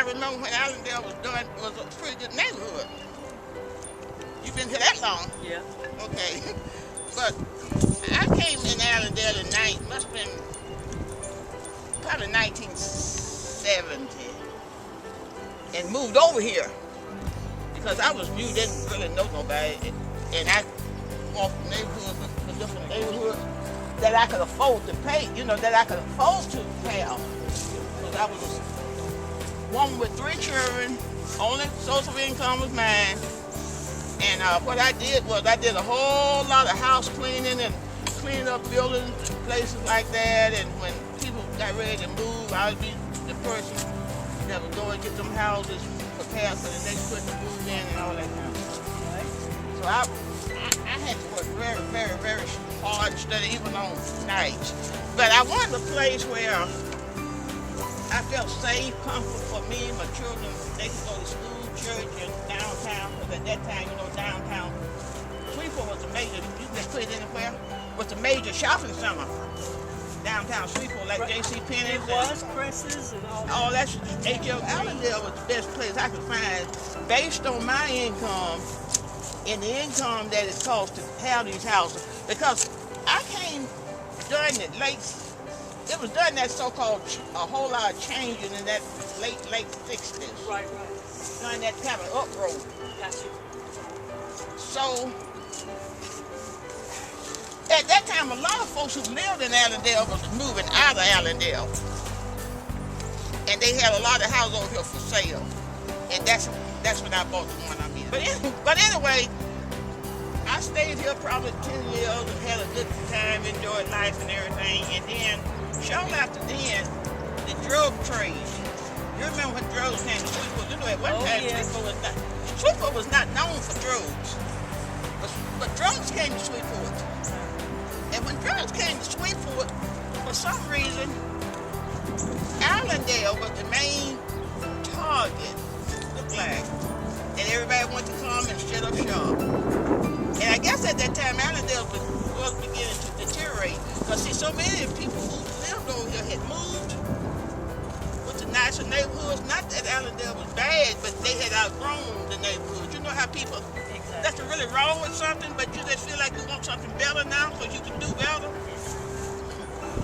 remember when Allendale was a pretty good neighborhood. You've been here that long? Yeah. Okay. But I came in Allendale at night, must have been probably 1970, and moved over here because I was new, didn't really know nobody, and I walked from neighborhood to different neighborhoods that I could afford to pay, that I could afford to have. Because I was a woman with 3 children, only source of income was mine. And what I did was I did a whole lot of house cleaning and cleaning up buildings, places like that. And when people got ready to move, I would be the person that would go and get them houses prepared for the next person to move in and all that kind of stuff. So I had to work very, very, very hard and study even on nights. But I wanted a place where I felt safe, comfort for me, my children. They could go to school, church, and downtown. Because at that time, downtown Shreveport was a major, you can put it anywhere, was a major shopping center. Downtown Shreveport, like J.C. Penney's. It was Chris's and all that. Oh, that's H.L. Allendale was the best place I could find based on my income and the income that it cost to have these houses. Because I came during the it was during that so-called a whole lot of changing in that late 60s. Right. During that kind of uproar. Gotcha. So, at that time, a lot of folks who lived in Allendale was moving out of Allendale. And they had a lot of houses over here for sale. And that's when I bought the one I'm in. But anyway, I stayed here probably 10 years and had a good time, enjoyed life and everything. And then, shortly after then, the drug trade. You remember when drugs came to Shreveport? At one time, yes. Shreveport was not known for drugs. But drugs came to Shreveport. And when drugs came to Shreveport, for some reason, Allendale was the main target, looked like. And everybody wanted to come and shut up shop. And I guess at that time, Allendale was beginning to deteriorate. Because see, so many people who lived over here had moved with the nicer neighborhoods. Not that Allendale was bad, but they had outgrown the neighborhood. You know how people, that's really wrong with something, but you just feel like you want something better now because you can do better.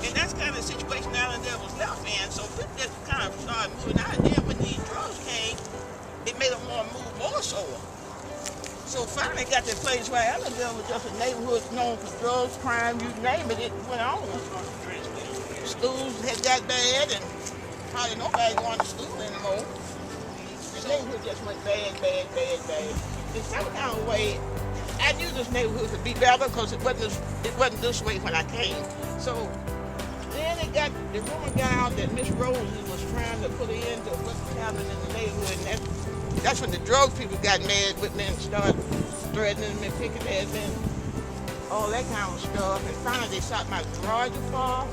And that's kind of the situation Allendale was left in. So people just kind of started moving out. And then when these drugs came, it made them want to move more so. So finally got to a place where Allendale was just a neighborhood known for drugs, crime, you name it, it went on. Schools had got bad and hardly nobody going to school anymore. The neighborhood just went bad. In some kind of way, I knew this neighborhood could be better because it wasn't this way when I came. So then the rumor got out that Miss Rosey was trying to put an end to what was happening in the neighborhood, and that's when the drug people got mad with me and started threatening me, picking at me, and all that kind of stuff. And finally they shot my garage apart.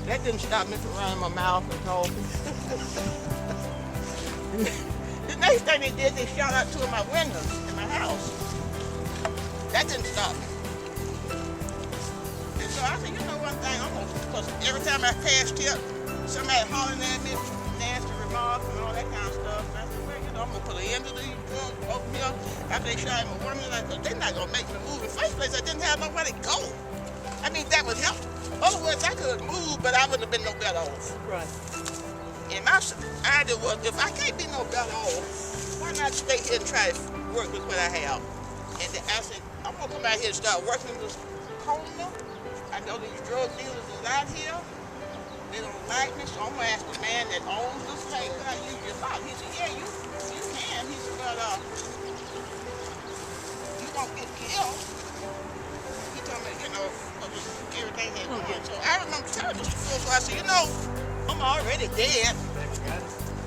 That didn't stop me from running my mouth and talking. The next thing they did, they shot out 2 of my windows in my house. That didn't stop me. And so I said, you know one thing, because every time I passed here, somebody hollering at me, nasty remarks and all that kind of stuff. And I said, well, I'm going to put an end to these drugs over here. After they shot my woman, they're not going to make me move. In the first place, I didn't have nowhere to go. I mean, that would help. Otherwise, I could have moved, but I wouldn't have been no better off. Right. And my idea was, if I can't be no better off, why not stay here and try to work with what I have? And I said, I'm going to come out here and start working with this corner. I know these drug dealers is out here. They don't like me, so I'm going to ask the man that owns this place, can I use your lot? He said, yeah, you can. He said, but you won't get killed. He told me, everything they did. So I remember telling Mr. Full, so I said, I'm already dead.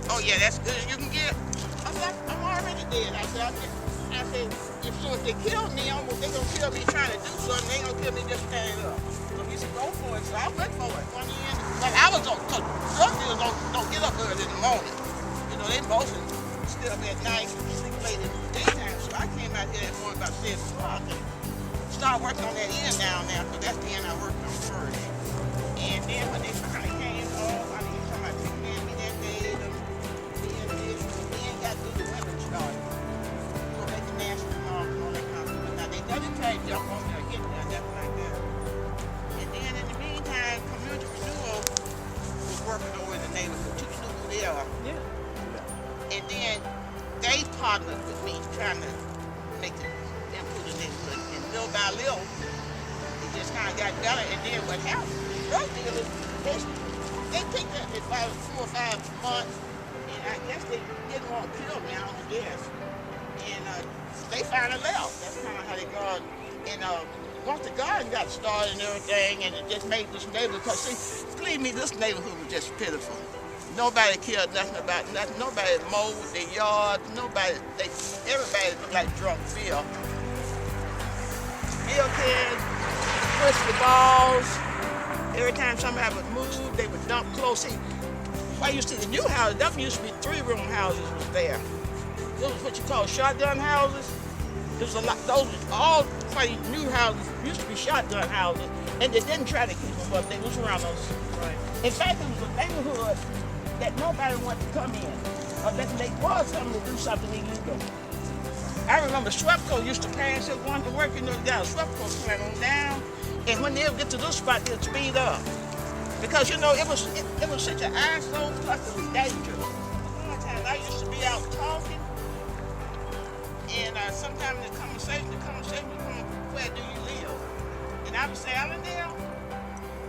Oh yeah, that's good as you can get. I said, I'm already dead. I said, if they kill me, they're going to kill me trying to do something. They ain't going to kill me just standing up. So he said, go for it. So I went for it. But I was because drug dealers don't get up early in the morning. They mostly stay up at night and sleep late in the daytime. So I came out here that morning about 7 o'clock and started working on that end down there, because that's the end I worked on first. And then when they finally came off, I mean, somebody took me that day, partnered with me trying to make it improve the neighborhood. And little by little, it just kind of got better. And then what happened? Drug dealers, they picked up it about 4 or 5 months, and I guess they didn't want to kill me, I don't guess. And they finally left. That's kind of how they got. And once the garden got started and everything, and it just made this neighborhood, because see, believe me, this neighborhood was just pitiful. Nobody cared nothing about nothing. Nobody mowed their yards. Everybody looked like drunk Phil. Bill kids, frisbee balls. Every time somebody would move, they would dump clothes. See, I used to see the new houses. That used to be 3-room houses was there. Those was what you call shotgun houses. There was a lot. Those was all funny new houses used to be shotgun houses, and they didn't try to keep them up. They was around us. Right. In fact, it was a neighborhood that nobody wanted to come in, unless they was something to do something illegal. I remember Shreveport used to pass it, wanted to work in those guys. Shreveport went on down, and when they'd get to this spot, they'd speed up. Because, you know, it was such an eyesore, plus it was dangerous. One time I used to be out talking, and sometimes the conversation would come, where do you live? And I would say Allendale.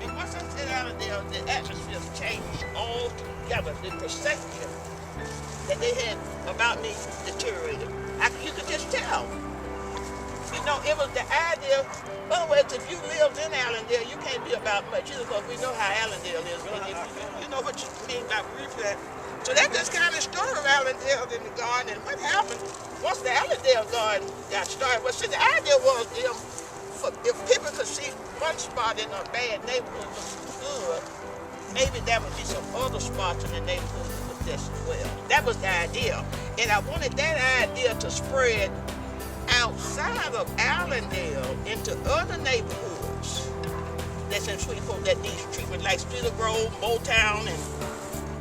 And once I said Allendale, the atmosphere changed altogether. The perception that they had about me deteriorated. You could just tell. You know, it was the idea. In other words, if you lived in Allendale, you can't be about much either, because we know how Allendale is. You know what you mean by replay. So that's just kind of story of Allendale in the garden. And what happened once the Allendale garden got started? Well, see, the idea was if people could see one spot in a bad neighborhood was good, maybe there would be some other spots in the neighborhood that was just as well. That was the idea. And I wanted that idea to spread outside of Allendale into other neighborhoods that's in Shreveport that needs treatment, like Cedar Grove, Motown, and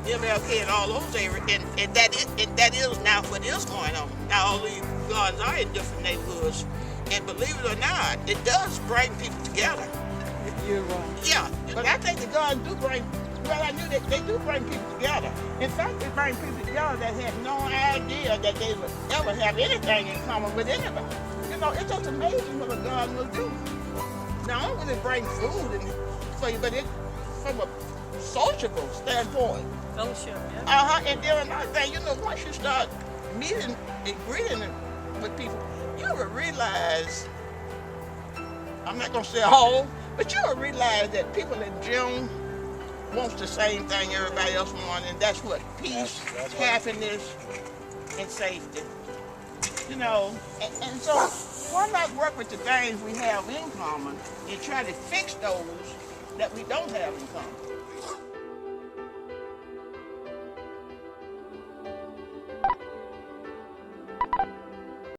MLK, and all those areas. And that is now what is going on. Now all these gardens are in different neighborhoods. And believe it or not, it does bring people together. You're right. Yeah, but I think the gardens do bring, well, I knew that they do bring people together. In fact, they bring people together that had no idea that they would ever have anything in common with anybody. You know, it's just amazing what a garden will do. Not only will it bring food for you, but it, from a sociable standpoint. Fellowship, yeah. And then another thing, you know, once you start meeting and greeting with people, you will realize, I'm not going to say all, but you will realize that people in June want the same thing everybody else wants, and that's what? Peace, that's happiness, and safety. You know, and so why not work with the things we have in common and try to fix those that we don't have in common?